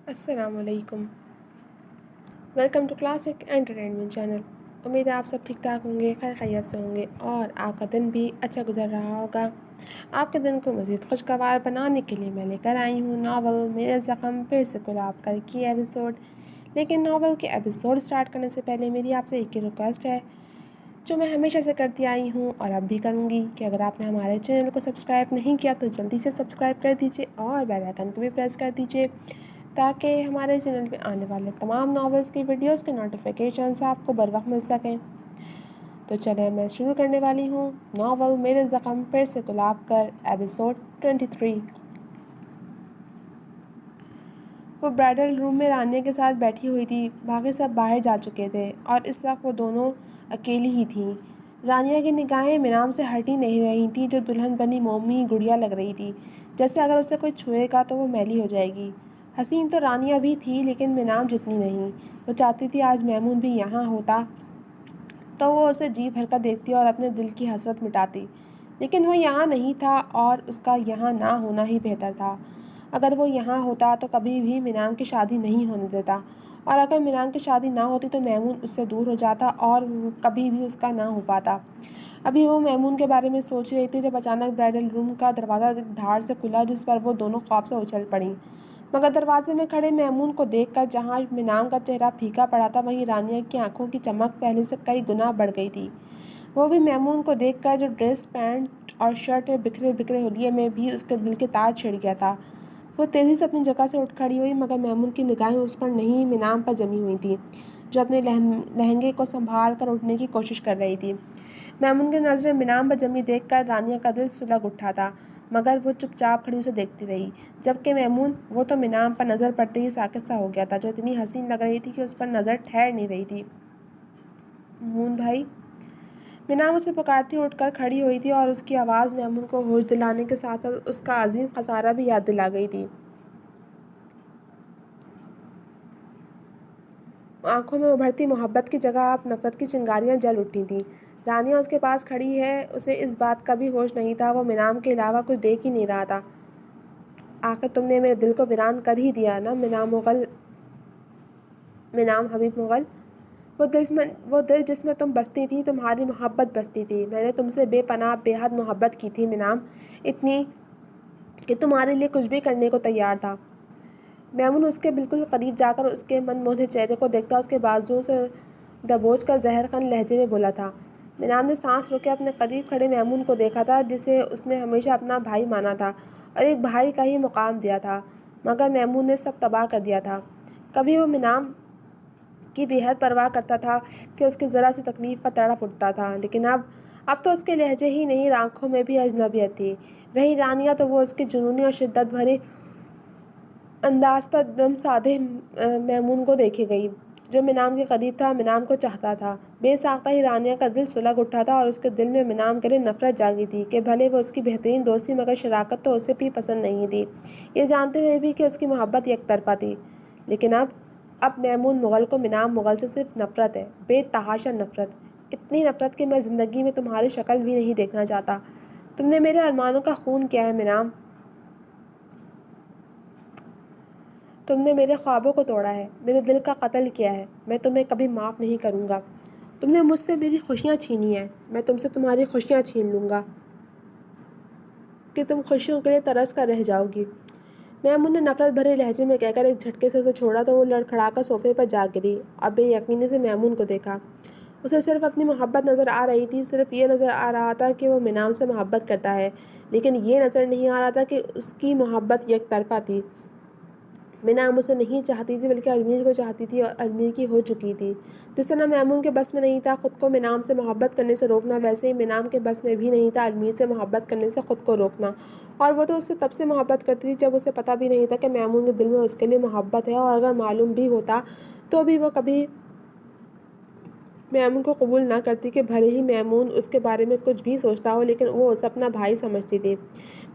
السلام علیکم، welcome to classic entertainment channel. امید ہے آپ سب ٹھیک ٹھاک ہوں گے، خیر خیریت سے ہوں گے اور آپ کا دن بھی اچھا گزر رہا ہوگا۔ آپ کے دن کو مزید خوشگوار بنانے کے لیے میں لے کر آئی ہوں ناول میرے زخم پھر سے گلاب کر کی ایپیسوڈ۔ لیکن ناول کے ایپیسوڈ سٹارٹ کرنے سے پہلے میری آپ سے ایک ہی ریکویسٹ ہے جو میں ہمیشہ سے کرتی آئی ہوں اور اب بھی کروں گی کہ اگر آپ نے ہمارے چینل کو سبسکرائب نہیں کیا تو جلدی سے سبسکرائب کر دیجیے اور بیل آئکن کو بھی پریس کر دیجیے تاکہ ہمارے چینل پہ آنے والے تمام ناولز کی ویڈیوز کے نوٹیفیکیشنز آپ کو بر وقت مل سکیں۔ تو چلیں میں شروع کرنے والی ہوں ناول میرے زخم پھر سے گلاب کر ایپیسوڈ 23۔ وہ برائڈل روم میں رانیہ کے ساتھ بیٹھی ہوئی تھی، باقی سب باہر جا چکے تھے اور اس وقت وہ دونوں اکیلی ہی تھیں۔ رانیہ کی نگاہیں منام سے ہٹی نہیں رہی تھیں جو دلہن بنی مومی گڑیا لگ رہی تھی، جیسے اگر اسے کوئی چھوئے گا تو وہ میلی ہو جائے گی۔ حسین تو رانیہ بھی تھی لیکن منام جتنی نہیں۔ وہ چاہتی تھی آج میمون بھی یہاں ہوتا تو وہ اسے جی بھر کر دیکھتی اور اپنے دل کی حسرت مٹاتی، لیکن وہ یہاں نہیں تھا اور اس کا یہاں نہ ہونا ہی بہتر تھا۔ اگر وہ یہاں ہوتا تو کبھی بھی منام کی شادی نہیں ہونے دیتا، اور اگر منام کی شادی نہ ہوتی تو میمون اس سے دور ہو جاتا اور کبھی بھی اس کا نہ ہو پاتا۔ ابھی وہ میمون کے بارے میں سوچ رہی تھی جب اچانک برائڈل روم کا دروازہ دھاڑ سے کھلا، جس پر وہ دونوں خوف سے اچھل پڑیں۔ مگر دروازے میں کھڑے میمون کو دیکھ کر جہاں منام کا چہرہ پھیکا پڑا تھا وہیں رانیہ کی آنکھوں کی چمک پہلے سے کئی گنا بڑھ گئی تھی۔ وہ بھی میمون کو دیکھ کر جو ڈریس، پینٹ اور شرٹ میں بکھرے بکھرے حلیے میں بھی اس کے دل کے تار چھڑ گیا تھا۔ وہ تیزی سے اپنی جگہ سے اٹھ کھڑی ہوئی مگر میمون کی نگاہیں اس پر نہیں منام پر جمی ہوئی تھیں جو اپنے لہنگے کو سنبھال کر اٹھنے کی کوشش کر رہی تھی۔ میمون کی نظریں منام پر جمی دیکھ کر رانیہ کا دل سلگ اٹھا تھا مگر وہ چپ چاپ کھڑی اسے دیکھتی رہی، جبکہ میمون وہ تو منام پر نظر پڑتے ہی ساکت سا ہو گیا تھا جو اتنی حسین لگ رہی تھی کہ اس پر نظر ٹھہر نہیں رہی تھی۔ مون بھائی، منام اسے پکارتی اٹھ کر کھڑی ہوئی تھی اور اس کی آواز میمون کو ہوش دلانے کے ساتھ اس کا عظیم خسارہ بھی یاد دلا گئی تھی۔ آنکھوں میں ابھرتی محبت کی جگہ اب نفرت کی چنگاریاں جل اٹھی تھیں۔ رانیہ اس کے پاس کھڑی ہے، اسے اس بات کا بھی ہوش نہیں تھا، وہ منام کے علاوہ کچھ دیکھ ہی نہیں رہا تھا۔ آخر تم نے میرے دل کو ویران کر ہی دیا نا منام حبیب مغل۔ وہ دل جس میں تم بستی تھی، تمہاری محبت بستی تھی۔ میں نے تم سے بے پناہ بے حد محبت کی تھی منام، اتنی کہ تمہارے لیے کچھ بھی کرنے کو تیار تھا۔ میمون اس کے بالکل قریب جا کر اس کے من موہنے چہرے کو دیکھتا اس کے بازوؤں سے دبوچ کر زہر خن لہجے میں بولا تھا۔ منام نے سانس روکے اپنے قریب کھڑے میمون کو دیکھا تھا جسے اس نے ہمیشہ اپنا بھائی مانا تھا اور ایک بھائی کا ہی مقام دیا تھا، مگر میمون نے سب تباہ کر دیا تھا۔ کبھی وہ منام کی بے حد پرواہ کرتا تھا کہ اس کی ذرا سی تکلیف پر تڑپ اٹھتا تھا، لیکن اب تو اس کے لہجے ہی نہیں آنکھوں میں بھی اجنبیت تھی۔ رہی رانیہ تو وہ اس کی جنونی اور شدت بھرے انداز پر دم سادھے میمون کو دیکھے گئی جو منام کے قریب تھا، منام کو چاہتا تھا۔ بے ساختہ ہی رانیہ کا دل سلگ اٹھا تھا اور اس کے دل میں منام کے لیے نفرت جاگی تھی کہ بھلے وہ اس کی بہترین دوستی مگر شراکت تو اسے بھی پسند نہیں تھی، یہ جانتے ہوئے بھی کہ اس کی محبت یک طرفہ تھی۔ لیکن اب میمون مغل کو منام مغل سے صرف نفرت ہے، بے تحاشا نفرت، اتنی نفرت کہ میں زندگی میں تمہاری شکل بھی نہیں دیکھنا چاہتا۔ تم نے میرے ارمانوں کا خون کیا ہے منام، تم نے میرے خوابوں کو توڑا ہے، میرے دل کا قتل کیا ہے، میں تمہیں کبھی معاف نہیں کروں گا۔ تم نے مجھ سے میری خوشیاں چھینی ہیں، میں تم سے تمہاری خوشیاں چھین لوں گا کہ تم خوشیوں کے لیے ترس کر رہ جاؤ گی۔ میمون نے نفرت بھرے لہجے میں کہہ کر ایک جھٹکے سے اسے چھوڑا تو وہ لڑکھڑا کر صوفے پر جا گری اور بے یقینی سے میمون کو دیکھا۔ اسے صرف اپنی محبت نظر آ رہی تھی، صرف یہ نظر آ رہا تھا کہ وہ منام سے محبت کرتا ہے، لیکن یہ نظر نہیں آ رہا تھا کہ اس کی محبت یک طرفہ تھی۔ منام اسے نہیں چاہتی تھی بلکہ المیر کو چاہتی تھی اور المیر کی ہو چکی تھی۔ جس طرح میمون کے بس میں نہیں تھا خود کو منام سے محبت کرنے سے روکنا، ویسے ہی منام کے بس میں بھی نہیں تھا المیر سے محبت کرنے سے خود کو روکنا، اور وہ تو اس سے تب سے محبت کرتی تھی جب اسے پتہ بھی نہیں تھا کہ میمون کے دل میں اس کے لیے محبت ہے، اور اگر معلوم بھی ہوتا تو بھی وہ کبھی میمون کو قبول نہ کرتی کہ بھلے ہی میمون اس کے بارے میں کچھ بھی سوچتا ہو لیکن وہ اسے اپنا بھائی سمجھتی تھی۔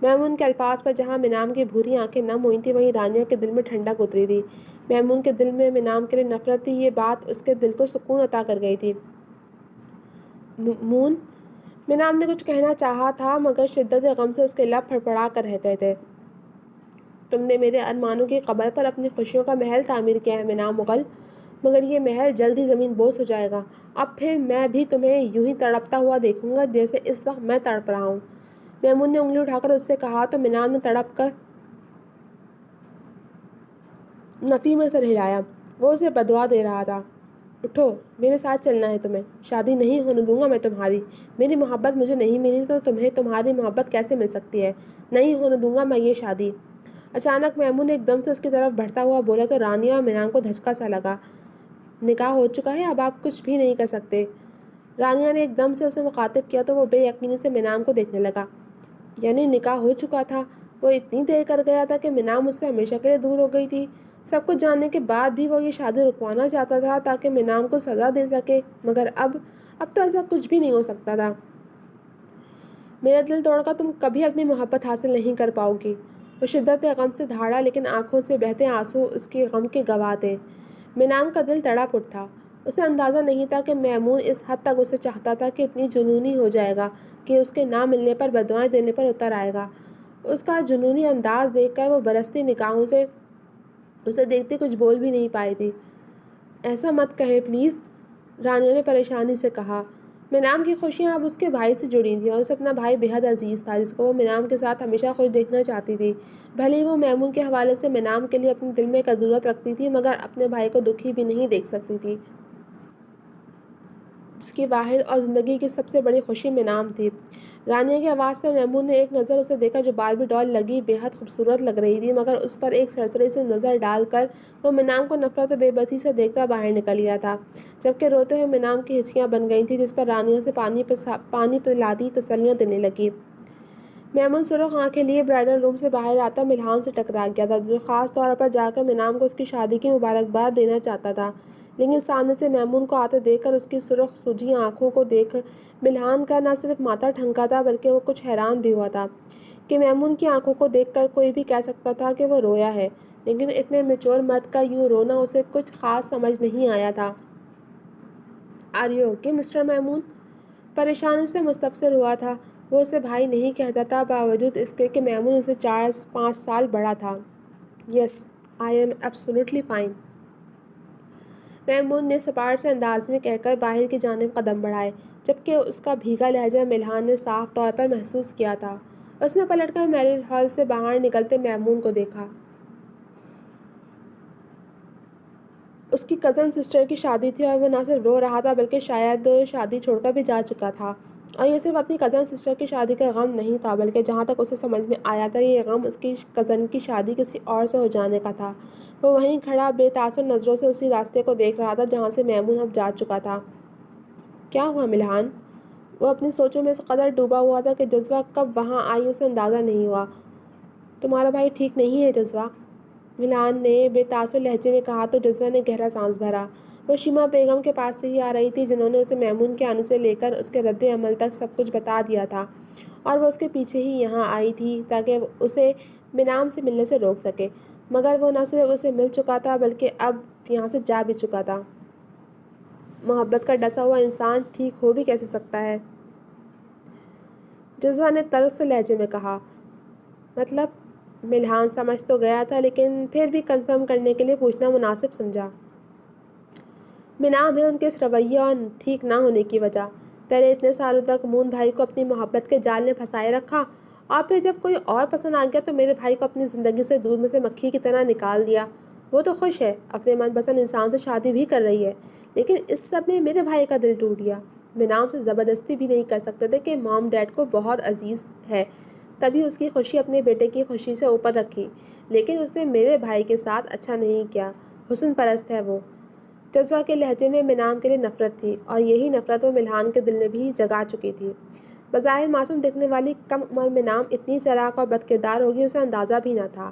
میمون کے الفاظ پر جہاں منام کی بھوری آنکھیں نم ہوئی تھیں وہیں رانیہ کے دل میں ٹھنڈک اتری تھی۔ میمون کے دل میں منام کے لیے نفرت تھی، یہ بات اس کے دل کو سکون عطا کر گئی تھی۔ مون، منام نے کچھ کہنا چاہا تھا مگر شدت غم سے اس کے لب پھڑپڑا کر رہ گئے تھے۔ تم نے میرے ارمانوں کی قبر پر اپنی خوشیوں کا محل تعمیر کیا ہے منام مغل، مگر یہ محل جلد ہی زمین بوس ہو جائے گا۔ اب پھر میں بھی تمہیں یوں ہی تڑپتا ہوا دیکھوں گا جیسے اس وقت میں تڑپ رہا ہوں۔ میمون نے انگلی اٹھا کر اس سے کہا تو منام نے تڑپ کر نفی میں سر ہلایا۔ وہ اسے بدعا دے رہا تھا۔ اٹھو، میرے ساتھ چلنا ہے تمہیں۔ شادی نہیں ہونے دوں گا میں تمہاری۔ میری محبت مجھے نہیں ملی تو تمہیں تمہاری محبت کیسے مل سکتی ہے؟ نہیں ہونے دوں گا میں یہ شادی۔ اچانک میمون نے ایک دم سے اس کی طرف بڑھتا ہوا بولا تو رانیہ اور منام کو دھچکا سا لگا۔ نکاح ہو چکا ہے، اب آپ کچھ بھی نہیں کر سکتے۔ رانیہ نے ایک دم سے اسے مخاطب کیا تو وہ بے یقینی سے منام کو دیکھنے لگا۔ یعنی نکاح ہو چکا تھا؟ وہ اتنی دیر کر گیا تھا کہ منام اس سے ہمیشہ کے لیے دور ہو گئی تھی۔ سب کچھ جاننے کے بعد بھی وہ یہ شادی رکوانا چاہتا تھا تاکہ منام کو سزا دے سکے، مگر اب تو ایسا کچھ بھی نہیں ہو سکتا تھا۔ میرا دل توڑ کر تم کبھی اپنی محبت حاصل نہیں کر پاؤ گی۔ وہ شدت غم سے دھاڑا لیکن آنکھوں سے بہتے آنسو اس کے غم کے گواہ تھے۔ منام کا دل تڑپ اٹھا۔ اسے اندازہ نہیں تھا کہ میمون اس حد تک اسے چاہتا تھا کہ اتنی جنونی ہو جائے گا کہ اس کے نہ ملنے پر بددعائیں دینے پر اتر آئے گا۔ اس کا جنونی انداز دیکھ کر وہ برستی نگاہوں سے اسے دیکھتے کچھ بول بھی نہیں پائی تھی۔ ایسا مت کہیں پلیز، رانیہ نے پریشانی سے کہا۔ منام کی خوشیاں اب اس کے بھائی سے جڑی تھیں اور اسے اپنا بھائی بے حد عزیز تھا جس کو وہ منام کے ساتھ ہمیشہ خوش دیکھنا چاہتی تھی۔ بھلے ہی وہ میمون کے حوالے سے منام کے لیے اپنے دل میں ایک عدوت رکھتی تھی مگر اپنے بھائی کو دکھی بھی نہیں دیکھ سکتی تھی جس کی واحد اور زندگی کی سب سے بڑی خوشی منام تھی۔ رانیہ کی آواز سے میمون نے ایک نظر اسے دیکھا جو باربی ڈال لگی بے حد خوبصورت لگ رہی تھی، مگر اس پر ایک سرسری سی نظر ڈال کر وہ منام کو نفرت و بے بسی سے دیکھتا باہر نکل گیا تھا، جبکہ روتے ہوئے منام کی ہچکیاں بن گئی تھیں جس پر رانیہ سے پانی پلاتی تسلیاں دینے لگی۔ میمون سرخ آنکھیں لیے برائڈل روم سے باہر آتا ملحان سے ٹکرا گیا تھا جو خاص طور پر جا کر منام کو اس کی شادی کی مبارکباد دینا چاہتا تھا، لیکن سامنے سے میمون کو آتے دیکھ کر اس کی سرخ سجی آنکھوں کو دیکھ ملحان کا نہ صرف ماتھا ٹھنکا تھا بلکہ وہ کچھ حیران بھی ہوا تھا کہ میمون کی آنکھوں کو دیکھ کر کوئی بھی کہہ سکتا تھا کہ وہ رویا ہے، لیکن اتنے میچور مرد کا یوں رونا اسے کچھ خاص سمجھ نہیں آیا تھا۔ Are you okay mister Maimoon? پریشانی سے مستفسر ہوا تھا۔ وہ اسے بھائی نہیں کہتا تھا باوجود اس کے کہ میمون اسے 4-5 سال بڑا تھا۔ یس آئی ایم ایبسولوٹلی فائن، میمون نے سپاٹ سے انداز میں کہہ کر باہر کی جانب قدم بڑھائے، جبکہ اس کا بھیگا لہجہ ملحان نے صاف طور پر محسوس کیا تھا۔ اس نے پلٹ کر میرج ہال سے باہر نکلتے میمون کو دیکھا۔ اس کی کزن سسٹر کی شادی تھی اور وہ نہ صرف رو رہا تھا بلکہ شاید شادی چھوڑ کر بھی جا چکا تھا، اور یہ صرف اپنی کزن سسٹر کی شادی کا غم نہیں تھا بلکہ جہاں تک اسے سمجھ میں آیا تھا یہ غم اس کی کزن کی شادی کسی اور سے ہو جانے کا تھا۔ وہ وہیں کھڑا بے تاثر نظروں سے اسی راستے کو دیکھ رہا تھا جہاں سے میمون اب جا چکا تھا۔ کیا ہوا ملحان؟ وہ اپنی سوچوں میں اس قدر ڈوبا ہوا تھا کہ جذبہ کب وہاں آئی اسے اندازہ نہیں ہوا۔ تمہارا بھائی ٹھیک نہیں ہے جذبہ، ملحان نے بے تاثر لہجے میں کہا تو جذبہ نے گہرا سانس بھرا۔ وہ شیما بیگم کے پاس سے ہی آ رہی تھی جنہوں نے اسے میمون کے آنے سے لے کر اس کے رد عمل تک سب کچھ بتا دیا تھا، اور وہ اس کے پیچھے ہی یہاں آئی تھی تاکہ اسے منام سے ملنے سے روک سکے، مگر وہ نہ صرف اسے مل چکا تھا بلکہ اب یہاں سے جا بھی چکا تھا۔ محبت کا ڈسا ہوا انسان ٹھیک ہو بھی کیسے سکتا ہے؟ جذبہ نے تلخ سے لہجے میں کہا۔ مطلب؟ ملحان سمجھ تو گیا تھا لیکن پھر بھی کنفرم کرنے کے لیے پوچھنا مناسب سمجھا۔ منام ہے ان کے اس رویے اور ٹھیک نہ ہونے کی وجہ۔ پہلے اتنے سالوں تک مون بھائی کو اپنی محبت کے جال میں پھنسائے رکھا اور پھر جب کوئی اور پسند آ گیا تو میرے بھائی کو اپنی زندگی سے دودھ میں سے مکھی کی طرح نکال دیا۔ وہ تو خوش ہے، اپنے من پسند انسان سے شادی بھی کر رہی ہے، لیکن اس سب میں میرے بھائی کا دل ٹوٹ گیا۔ منام سے زبردستی بھی نہیں کر سکتے تھے کہ مام ڈیڈ کو بہت عزیز ہے تبھی اس کی خوشی اپنے بیٹے کی خوشی سے اوپر رکھی، لیکن اس نے میرے بھائی کے ساتھ اچھا نہیں کیا، حسن پرست ہے وہ۔ جذبہ کے لہجے میں منام کے لیے نفرت تھی اور یہی نفرت وہ ملحان کے دل میں بھی جگا چکی تھی۔ بظاہر معصوم دکھنے والی کم عمر منام اتنی چالاک اور بد کردار ہوگی اسے اندازہ بھی نہ تھا۔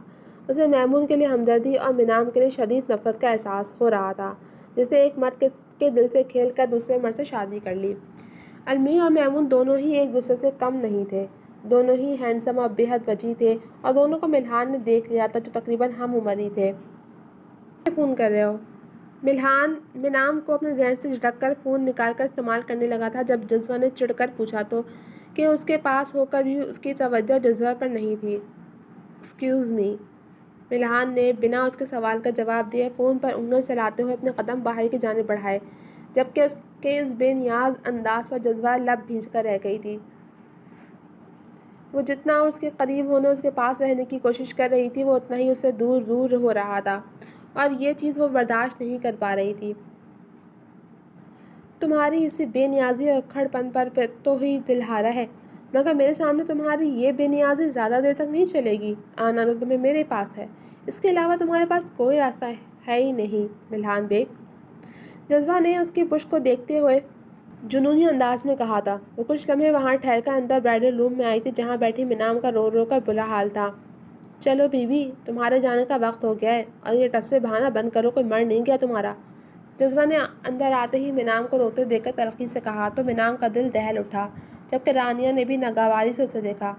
اسے میمون کے لیے ہمدردی اور منام کے لیے شدید نفرت کا احساس ہو رہا تھا جس نے ایک مرد کے دل سے کھیل کر دوسرے مرد سے شادی کر لی۔ المی اور میمون دونوں ہی ایک دوسرے سے کم نہیں تھے، دونوں ہی ہینڈسم اور بے حد وجیح تھے اور دونوں کو ملحان نے دیکھ لیا تھا جو تقریباً ہم عمر ہی تھے۔ فون کر رہے ہو؟ ملحان منام کو اپنے ذہن سے جھٹک کر فون نکال کر استعمال کرنے لگا تھا جب جذبہ نے چڑھ کر پوچھا تو کہ اس کے پاس ہو کر بھی اس کی توجہ جذبہ پر نہیں تھی۔ ایکسکیوز می، ملحان نے بنا اس کے سوال کا جواب دیے فون پر انگلیاں چلاتے ہوئے اپنے قدم باہر کی جانب بڑھائے، جبکہ اس کے اس بے نیاز انداز پر جذبہ لب بھیج کر رہ گئی تھی۔ وہ جتنا اس کے قریب ہونے، اس کے پاس رہنے کی کوشش کر رہی تھی، وہ اتنا ہی اس سے دور دور ہو رہا تھا، اور یہ چیز وہ برداشت نہیں کر پا رہی تھی۔ تمہاری اسی بے نیازی اور کھڑ پن پر تو ہی دل ہارا ہے، مگر میرے سامنے تمہاری یہ بے نیازی زیادہ دیر تک نہیں چلے گی۔ آنا تو تمہیں میرے پاس ہے، اس کے علاوہ تمہارے پاس کوئی راستہ ہے ہی نہیں ملحان بیگ۔ جذبہ نے اس کی پشت کو دیکھتے ہوئے جنونی انداز میں کہا تھا۔ وہ کچھ لمحے وہاں ٹھہر کر اندر برائڈل روم میں آئی تھی، جہاں بیٹھی منام کا رو رو کر برا حال تھا۔ چلو بیوی، تمہارے جانے کا وقت ہو گیا ہے، اور یہ ٹسے بہانا بند کرو، کوئی مر نہیں گیا تمہارا۔ جذبہ نے اندر آتے ہی منام کو روتے دیکھ کر تلخی سے کہا تو منام کا دل دہل اٹھا، جبکہ رانیہ نے بھی ناگواری سے اسے دیکھا۔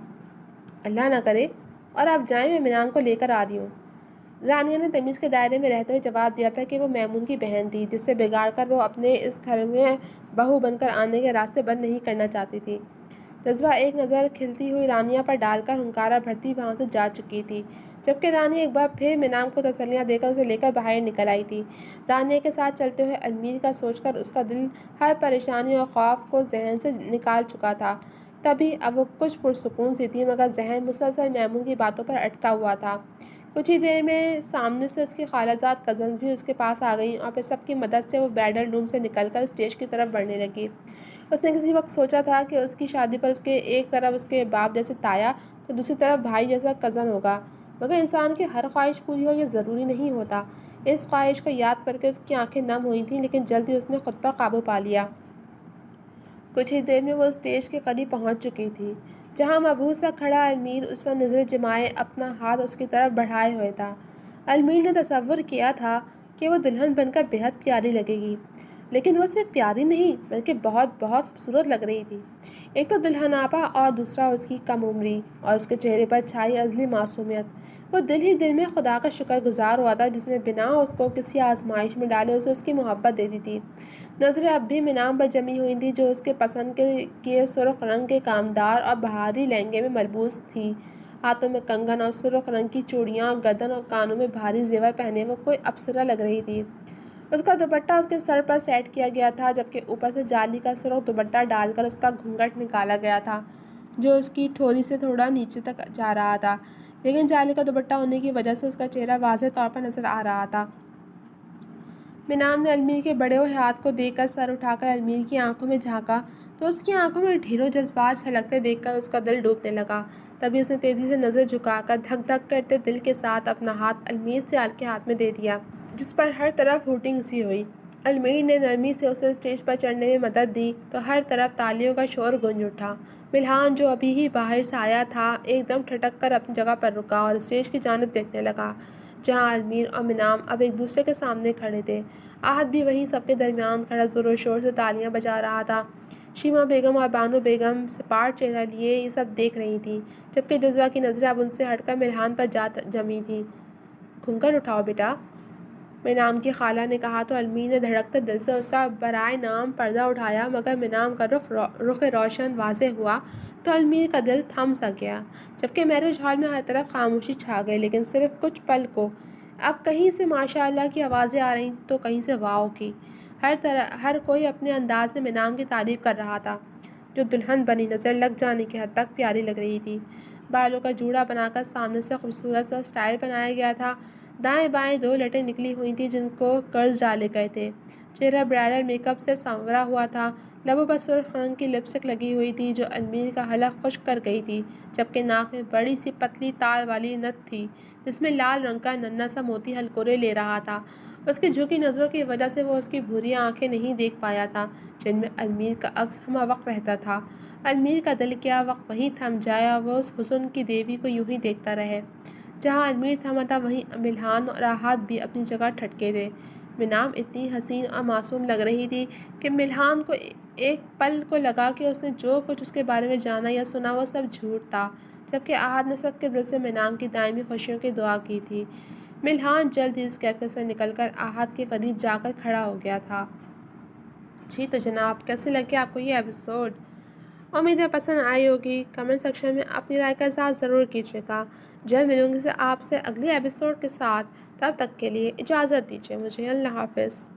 اللہ نہ کرے، اور آپ جائیں، میں منام کو لے کر آ رہی ہوں۔ رانیہ نے تمیز کے دائرے میں رہتے ہوئے جواب دیا تھا کہ وہ میمون کی بہن تھی، جس سے بگاڑ کر وہ اپنے اس گھر میں بہو بن کر آنے کے راستے بند نہیں کرنا چاہتی تھی۔ جذبہ ایک نظر کھلتی ہوئی رانیہ پر ڈال کر ہنکارا بھرتی وہاں سے جا چکی تھی، جبکہ رانیہ ایک بار پھر منام کو تسلیاں دے کر اسے لے کر باہر نکل آئی تھی۔ رانیہ کے ساتھ چلتے ہوئے المیر کا سوچ کر اس کا دل ہر پریشانی اور خوف کو ذہن سے نکال چکا تھا، تبھی اب وہ کچھ پرسکون سی تھی، مگر ذہن مسلسل میمون کی باتوں پر اٹکا ہوا تھا۔ کچھ ہی دیر میں سامنے سے اس کی خالہ زاد کزنز بھی اس کے پاس آ گئیں، اور پھر سب کی مدد سے وہ برائڈل روم سے نکل کر اسٹیج کی طرف بڑھنے لگی۔ اس نے کسی وقت سوچا تھا کہ اس کی شادی پر اس کے ایک طرف اس کے باپ جیسے تایا تو دوسری طرف بھائی جیسا کزن ہوگا، مگر انسان کی ہر خواہش پوری ہو یہ ضروری نہیں ہوتا۔ اس خواہش کو یاد کر کے اس کی آنکھیں نم ہوئی تھیں، لیکن جلدی اس نے خود پر قابو پا لیا۔ کچھ ہی دیر میں وہ اسٹیج کے قریب پہنچ چکی تھی، جہاں مبہوت سا کھڑا المیر اس پر نظر جمائے اپنا ہاتھ اس کی طرف بڑھائے ہوئے تھا۔ المیر نے تصور کیا تھا کہ وہ دلہن بن کر بےحد پیاری لگے گی، لیکن وہ صرف پیاری نہیں بلکہ بہت بہت خوبصورت لگ رہی تھی۔ ایک تو دلہن آپا اور دوسرا اس کی کم عمری، اور اس کے چہرے پر چھائی ازلی معصومیت۔ وہ دل ہی دل میں خدا کا شکر گزار ہوا تھا، جس نے بنا اس کو کسی آزمائش میں ڈالے اسے اس کی محبت دے دی تھی۔ نظریں اب بھی منام پر جمی ہوئی تھیں، جو اس کے پسند کے کیے سرخ رنگ کے کامدار اور بہاری لہنگے میں ملبوس تھی۔ ہاتھوں میں کنگن اور سرخ رنگ کی چوڑیاں، گردن اور کانوں میں بھاری زیور پہنے وہ کوئی اپسرا لگ رہی تھی۔ اس کا دوپٹہ اس کے سر پر سیٹ کیا گیا تھا، جبکہ اوپر سے جالی کا سرخ دوپٹہ ڈال کر اس کا گھونگھٹ نکالا گیا تھا، جو اس کی ٹھوڑی سے تھوڑا نیچے تک جا رہا تھا، لیکن جالی کا دوپٹہ ہونے کی وجہ سے اس کا چہرہ واضح طور پر نظر آ رہا تھا۔ منام نے المیر کے بڑے ہوئے ہاتھ کو دیکھ کر سر اٹھا کر المیر کی آنکھوں میں جھانکا تو اس کی آنکھوں میں ڈھیروں جذبات چھلکتے دیکھ کر اس کا دل ڈوبنے لگا۔ تبھی اس نے تیزی سے نظر جھکا کر دھک دھک کرتے دل کے ساتھ اپنا ہاتھ المیر سے کے ہاتھ میں دے دیا، جس پر ہر طرف ہوٹنگ سی ہوئی۔ المیر نے نرمی سے اسے اسٹیج پر چڑھنے میں مدد دی تو ہر طرف تالیوں کا شور گونج اٹھا۔ ملحان، جو ابھی ہی باہر سے آیا تھا، ایک دم ٹھٹک کر اپنی جگہ پر رکا اور اسٹیج کی جانب دیکھنے لگا، جہاں المیر اور منام اب ایک دوسرے کے سامنے کھڑے تھے۔ آہت بھی وہیں سب کے درمیان کھڑا زور و شور سے تالیاں بجا رہا تھا۔ شیما بیگم اور بانو بیگم سپاٹ چہرہ لیے یہ سب دیکھ رہی تھیں، جبکہ جذبہ کی نظریں اب ان سے ہٹ کر ملحان پر جمی تھیں۔ گھونگھٹ اٹھاؤ بیٹا، منام کی خالہ نے کہا تو المیر نے دھڑکتے دل سے اس کا برائے نام پردہ اٹھایا، مگر منام کا رخ روشن واضح ہوا تو المیر کا دل تھم سا گیا، جبکہ میرج ہال میں ہر طرف خاموشی چھا گئی، لیکن صرف کچھ پل کو۔ اب کہیں سے ماشاء اللہ کی آوازیں آ رہی تھیں تو کہیں سے واؤ کی۔ ہر کوئی اپنے انداز میں منام کی تعریف کر رہا تھا، جو دلہن بنی نظر لگ جانے کی حد تک پیاری لگ رہی تھی۔ بالوں کا جوڑا بنا کر سامنے سے خوبصورت سا سٹائل بنایا گیا تھا، دائیں بائیں دو لٹیں نکلی ہوئی تھیں جن کو کرلز ڈالے گئے تھے۔ چہرہ برائڈل میک اپ سے سنورا ہوا تھا، لبوں پر سرخ رنگ کی لپسٹک لگی ہوئی تھی جو المیر کا حلق خشک کر گئی تھی، جبکہ ناک میں بڑی سی پتلی تار والی نتھ تھی جس میں لال رنگ کا ننھا سا موتی ہلکورے لے رہا تھا۔ اس کی جھکی نظروں کی وجہ سے وہ اس کی بھوری آنکھیں نہیں دیکھ پایا تھا، جن میں المیر کا عکس ہمہ وقت رہتا تھا۔ المیر کا دل کیا وقت وہیں تھم جائے اور وہ اس حسن کی دیوی کو یوں ہی دیکھتا رہے۔ جہاں المیر تھما تھا وہیں ملحان اور آہت بھی اپنی جگہ ٹھٹکے تھے۔ منام اتنی حسین اور معصوم لگ رہی تھی کہ ملحان کو ایک پل کو لگا کہ اس نے جو کچھ اس کے بارے میں جانا یا سنا وہ سب جھوٹ تھا، جبکہ آہت نے سب کے دل سے منام کی دائمی خوشیوں کی دعا کی تھی۔ ملحان جلد ہی اس کیفے سے نکل کر آہت کے قریب جا کر کھڑا ہو گیا تھا۔ جی تو جناب، کیسے لگے آپ کو یہ ایپیسوڈ؟ امید ہے پسند آئی ہوگی۔ کمنٹ سیکشن میں اپنی رائے کا اظہار ضرور کیجیے گا۔ جلد ملوں گی آپ سے اگلی ایپیسوڈ کے ساتھ، تب تک کے لیے اجازت دیجیے مجھے، اللہ حافظ۔